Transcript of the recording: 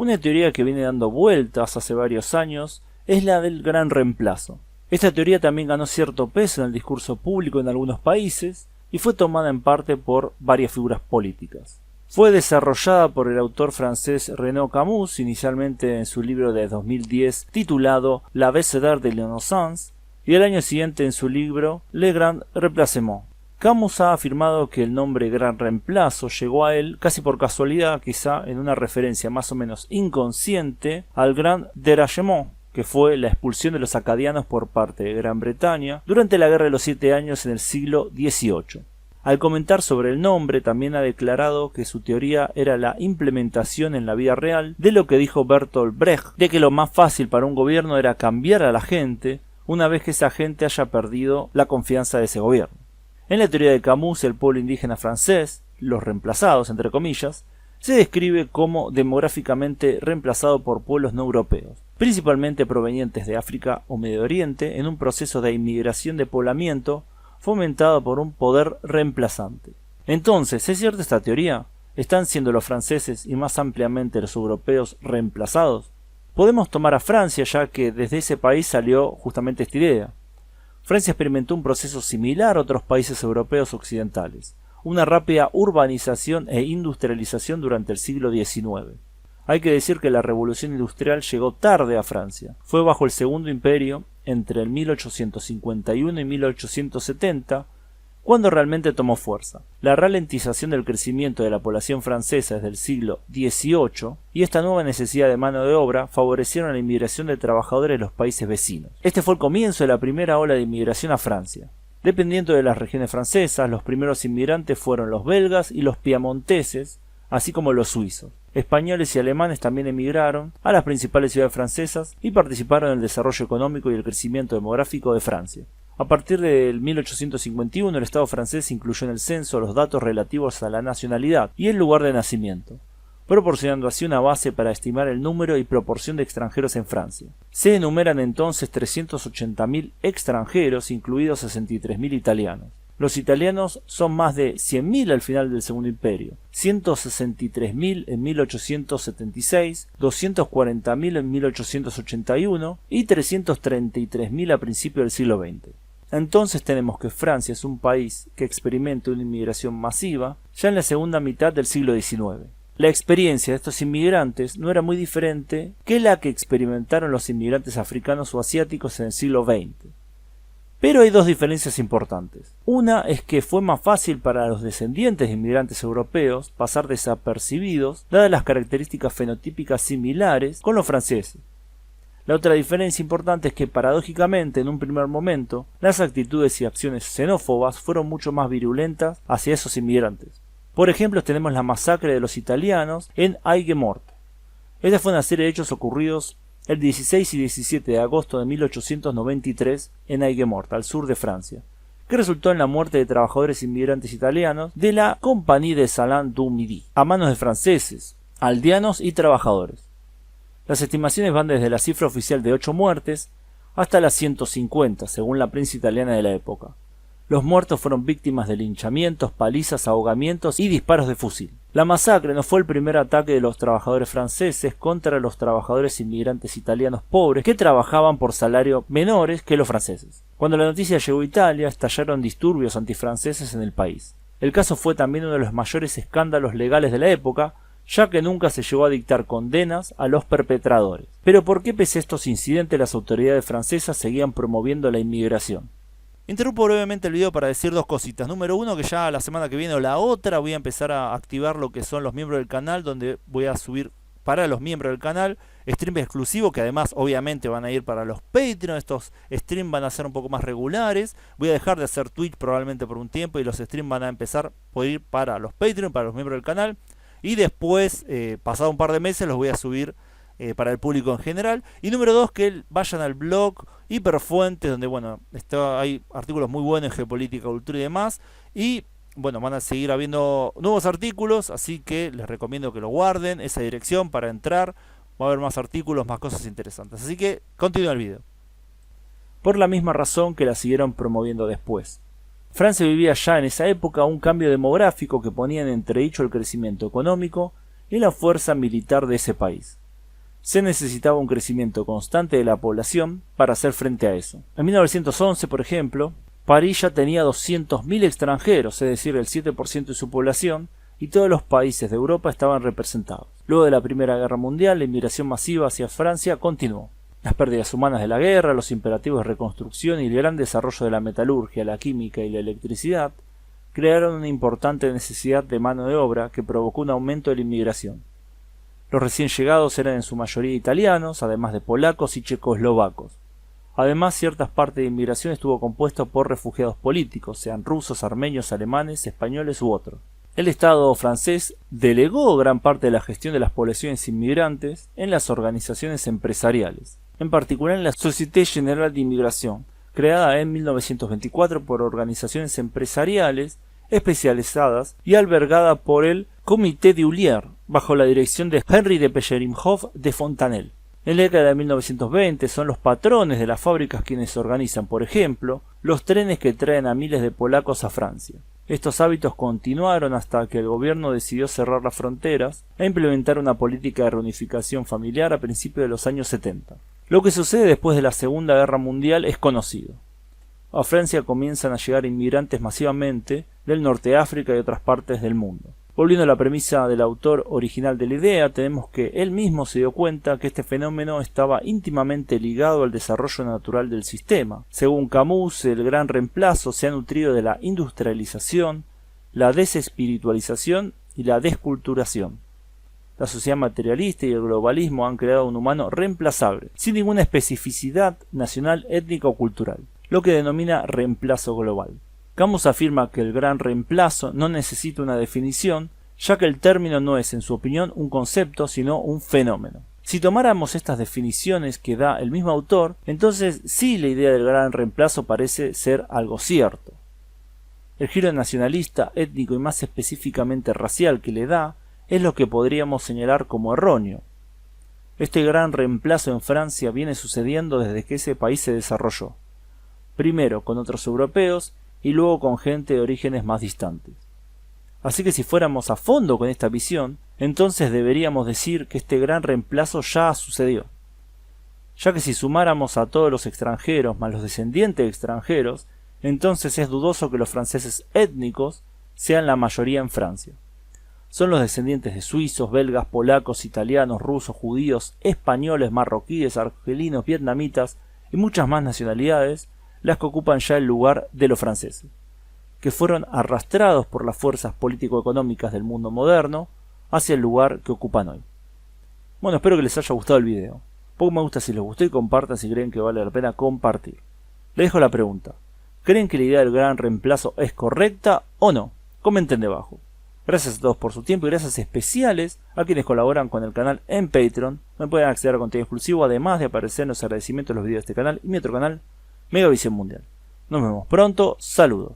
Una teoría que viene dando vueltas hace varios años es la del gran reemplazo. Esta teoría también ganó cierto peso en el discurso público en algunos países y fue tomada en parte por varias figuras políticas. Fue desarrollada por el autor francés René Camus, inicialmente en su libro de 2010 titulado L'Abécédaire de l'innocence, y el año siguiente en su libro Le Grand Remplacement. Camus ha afirmado que el nombre Gran Reemplazo llegó a él casi por casualidad, quizá en una referencia más o menos inconsciente al Grand Dérangement, que fue la expulsión de los acadianos por parte de Gran Bretaña durante la Guerra de los 7 Años en el siglo XVIII. Al comentar sobre el nombre, también ha declarado que su teoría era la implementación en la vida real de lo que dijo Bertolt Brecht, de que lo más fácil para un gobierno era cambiar a la gente una vez que esa gente haya perdido la confianza de ese gobierno. En la teoría de Camus, el pueblo indígena francés, los reemplazados, entre comillas, se describe como demográficamente reemplazado por pueblos no europeos, principalmente provenientes de África o Medio Oriente, en un proceso de inmigración de poblamiento fomentado por un poder reemplazante. Entonces, ¿es cierta esta teoría? ¿Están siendo los franceses y más ampliamente los europeos reemplazados? Podemos tomar a Francia, ya que desde ese país salió justamente esta idea. Francia experimentó un proceso similar a otros países europeos occidentales, una rápida urbanización e industrialización durante el siglo XIX. Hay que decir que la revolución industrial llegó tarde a Francia. Fue bajo el Segundo Imperio, entre el 1851 y 1870, cuando realmente tomó fuerza. La ralentización del crecimiento de la población francesa desde el siglo XVIII y esta nueva necesidad de mano de obra favorecieron la inmigración de trabajadores de los países vecinos. Este fue el comienzo de la primera ola de inmigración a Francia. Dependiendo de las regiones francesas, los primeros inmigrantes fueron los belgas y los piamonteses, así como los suizos. Españoles y alemanes también emigraron a las principales ciudades francesas y participaron en el desarrollo económico y el crecimiento demográfico de Francia. A partir del 1851, el Estado francés incluyó en el censo los datos relativos a la nacionalidad y el lugar de nacimiento, proporcionando así una base para estimar el número y proporción de extranjeros en Francia. Se enumeran entonces 380.000 extranjeros, incluidos 63.000 italianos. Los italianos son más de 100.000 al final del Segundo Imperio, 163.000 en 1876, 240.000 en 1881 y 333.000 a principios del siglo XX. Entonces tenemos que Francia es un país que experimenta una inmigración masiva ya en la segunda mitad del siglo XIX. La experiencia de estos inmigrantes no era muy diferente que la que experimentaron los inmigrantes africanos o asiáticos en el siglo XX. Pero hay dos diferencias importantes. Una es que fue más fácil para los descendientes de inmigrantes europeos pasar desapercibidos, dadas las características fenotípicas similares con los franceses. La otra diferencia importante es que, paradójicamente, en un primer momento, las actitudes y acciones xenófobas fueron mucho más virulentas hacia esos inmigrantes. Por ejemplo, tenemos la masacre de los italianos en Aigues-Mortes. Esta fue una serie de hechos ocurridos el 16 y 17 de agosto de 1893 en Aigues-Mortes, al sur de Francia, que resultó en la muerte de trabajadores inmigrantes italianos de la Compagnie des Salins du Midi, a manos de franceses, aldeanos y trabajadores. Las estimaciones van desde la cifra oficial de 8 muertes hasta las 150, según la prensa italiana de la época. Los muertos fueron víctimas de linchamientos, palizas, ahogamientos y disparos de fusil. La masacre no fue el primer ataque de los trabajadores franceses contra los trabajadores inmigrantes italianos pobres que trabajaban por salarios menores que los franceses. Cuando la noticia llegó a Italia, estallaron disturbios antifranceses en el país. El caso fue también uno de los mayores escándalos legales de la época, ya que nunca se llegó a dictar condenas a los perpetradores. Pero ¿por qué pese a estos incidentes las autoridades francesas seguían promoviendo la inmigración? Interrumpo brevemente el video para decir dos cositas. Número uno, que ya la semana que viene o la otra voy a empezar a activar lo que son los miembros del canal, donde voy a subir para los miembros del canal streams exclusivos, que además obviamente van a ir para los Patreon. Estos streams van a ser un poco más regulares. Voy a dejar de hacer Twitch probablemente por un tiempo y los streams van a empezar a ir para los Patreon, para los miembros del canal. Y después, pasado un par de meses, los voy a subir para el público en general. Y número dos, que vayan al blog Hiperfuentes, donde bueno, hay artículos muy buenos en geopolítica, cultura y demás. Y bueno, van a seguir habiendo nuevos artículos, así que les recomiendo que lo guarden, esa dirección para entrar. Va a haber más artículos, más cosas interesantes. Así que continúa el video. Por la misma razón que la siguieron promoviendo después. Francia vivía ya en esa época un cambio demográfico que ponía en entredicho el crecimiento económico y la fuerza militar de ese país. Se necesitaba un crecimiento constante de la población para hacer frente a eso. En 1911, por ejemplo, París ya tenía 200.000 extranjeros, es decir, el 7% de su población, y todos los países de Europa estaban representados. Luego de la Primera Guerra Mundial, la inmigración masiva hacia Francia continuó. Las pérdidas humanas de la guerra, los imperativos de reconstrucción y el gran desarrollo de la metalurgia, la química y la electricidad crearon una importante necesidad de mano de obra que provocó un aumento de la inmigración. Los recién llegados eran en su mayoría italianos, además de polacos y checoslovacos. Además, ciertas partes de inmigración estuvo compuesto por refugiados políticos, sean rusos, armenios, alemanes, españoles u otros. El Estado francés delegó gran parte de la gestión de las poblaciones inmigrantes en las organizaciones empresariales, en particular en la Société Générale d'Immigration, creada en 1924 por organizaciones empresariales especializadas y albergada por el Comité de Ulier, bajo la dirección de Henri de Pecherinhof de Fontanelle. En la década de 1920 son los patrones de las fábricas quienes organizan, por ejemplo, los trenes que traen a miles de polacos a Francia. Estos hábitos continuaron hasta que el gobierno decidió cerrar las fronteras e implementar una política de reunificación familiar a principios de los años 70. Lo que sucede después de la Segunda Guerra Mundial es conocido. A Francia comienzan a llegar inmigrantes masivamente del norte de África y otras partes del mundo. Volviendo a la premisa del autor original de la idea, tenemos que él mismo se dio cuenta que este fenómeno estaba íntimamente ligado al desarrollo natural del sistema. Según Camus, el gran reemplazo se ha nutrido de la industrialización, la desespiritualización y la desculturación. La sociedad materialista y el globalismo han creado un humano reemplazable, sin ninguna especificidad nacional, étnica o cultural, lo que denomina reemplazo global. Camus afirma que el gran reemplazo no necesita una definición, ya que el término no es, en su opinión, un concepto, sino un fenómeno. Si tomáramos estas definiciones que da el mismo autor, entonces sí la idea del gran reemplazo parece ser algo cierto. El giro nacionalista, étnico y más específicamente racial que le da, es lo que podríamos señalar como erróneo. Este gran reemplazo en Francia viene sucediendo desde que ese país se desarrolló. Primero con otros europeos, y luego con gente de orígenes más distantes. Así que si fuéramos a fondo con esta visión, entonces deberíamos decir que este gran reemplazo ya sucedió. Ya que si sumáramos a todos los extranjeros más los descendientes de extranjeros, entonces es dudoso que los franceses étnicos sean la mayoría en Francia. Son los descendientes de suizos, belgas, polacos, italianos, rusos, judíos, españoles, marroquíes, argelinos, vietnamitas y muchas más nacionalidades las que ocupan ya el lugar de los franceses, que fueron arrastrados por las fuerzas político-económicas del mundo moderno hacia el lugar que ocupan hoy. Bueno, espero que les haya gustado el video. Pongan me gusta si les gustó y compartan si creen que vale la pena compartir. Les dejo la pregunta. ¿Creen que la idea del gran reemplazo es correcta o no? Comenten debajo. Gracias a todos por su tiempo y gracias especiales a quienes colaboran con el canal en Patreon. Me pueden acceder a contenido exclusivo además de aparecer en los agradecimientos de los videos de este canal y mi otro canal, Megavisión Mundial. Nos vemos pronto, saludos.